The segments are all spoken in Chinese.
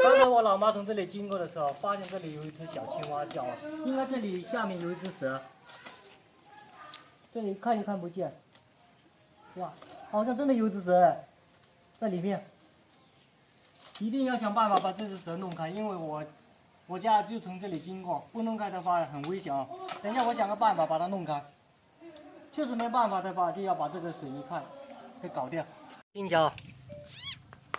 刚才我老妈从这里经过的时候，发现这里有一只小青蛙叫，应该这里下面有一只蛇。这里看也看不见。哇，好像真的有一只蛇在里面。一定要想办法把这只蛇弄开，因为我家就从这里经过，不弄开的话很危险啊。等一下我想个办法把它弄开。就是没办法的话，就要把这个水泥块给搞掉。听起来，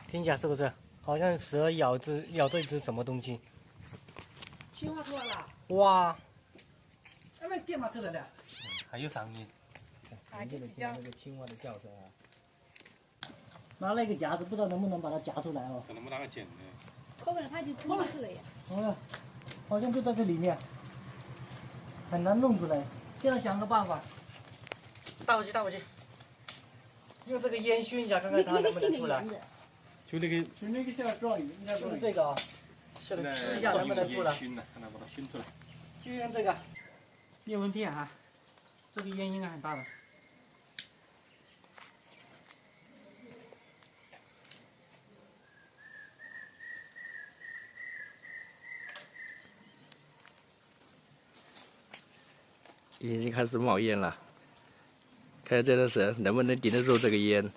听起来是不是？好像蛇咬这一只什么东西。青蛙出来了。哇！哎，那电马出来了。还有声音。啊，就是那个青蛙的叫声啊。拿了一个夹子，不知道能不能把它夹出来哦。可能不拿个剪呢。可能它就吞下去了呀。好像就在这里面，很难弄出来。现在想个办法，倒回去，用这个烟熏一下，看看它能不能出来。就那个叫状元，就是这个啊，试一下能不能出来。熏了，看它把它熏出来。就用这个灭蚊片啊，这个烟应该很大了。已经开始冒烟了，看这个蛇能不能顶得住这个烟。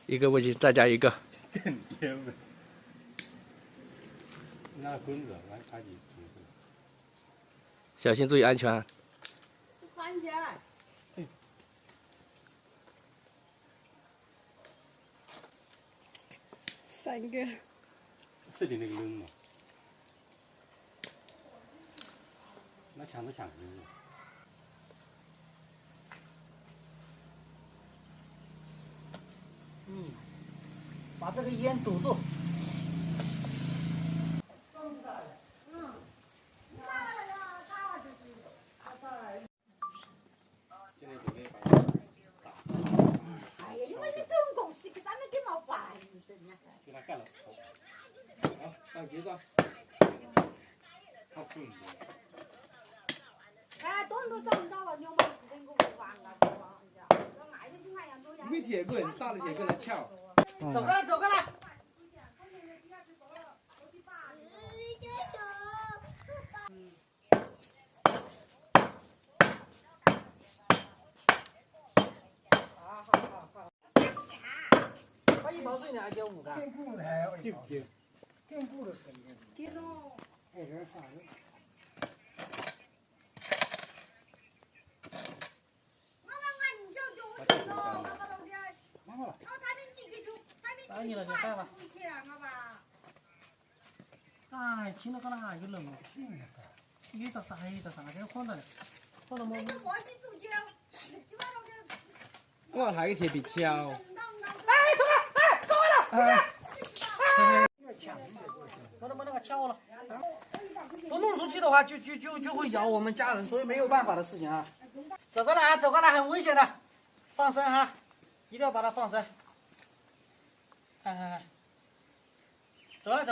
一个不行，再加一个。更烟味。拿棍子来把你煮出来。小心注意安全。翻起来。3个。是你那个扔嘛？那抢着抢着。把这个烟堵住。哎呀，因为你这种公司，给咱们给冒烦死呢。给他干了。好，上结账。好困的。哎，多少找不到了，牛毛子跟我完了，要买的就买样多呀。没铁棍，大的铁棍来撬。走过来，走过来。把1毛碎呢，还给5个。坚固的还对不对？坚固的是的。给侬。哎，这啥的？打你了，你带吧。哎，听到个哪有人哦？有的啥，这放着嘞，放到么？我还有铁皮锹。哎，走了，哎，走了。把那个敲了。不弄出去的话，就会咬我们家人，所以没有办法的事情啊。走过来啊，走过来，很危险的，放生哈，一定要把它放生。看，走了。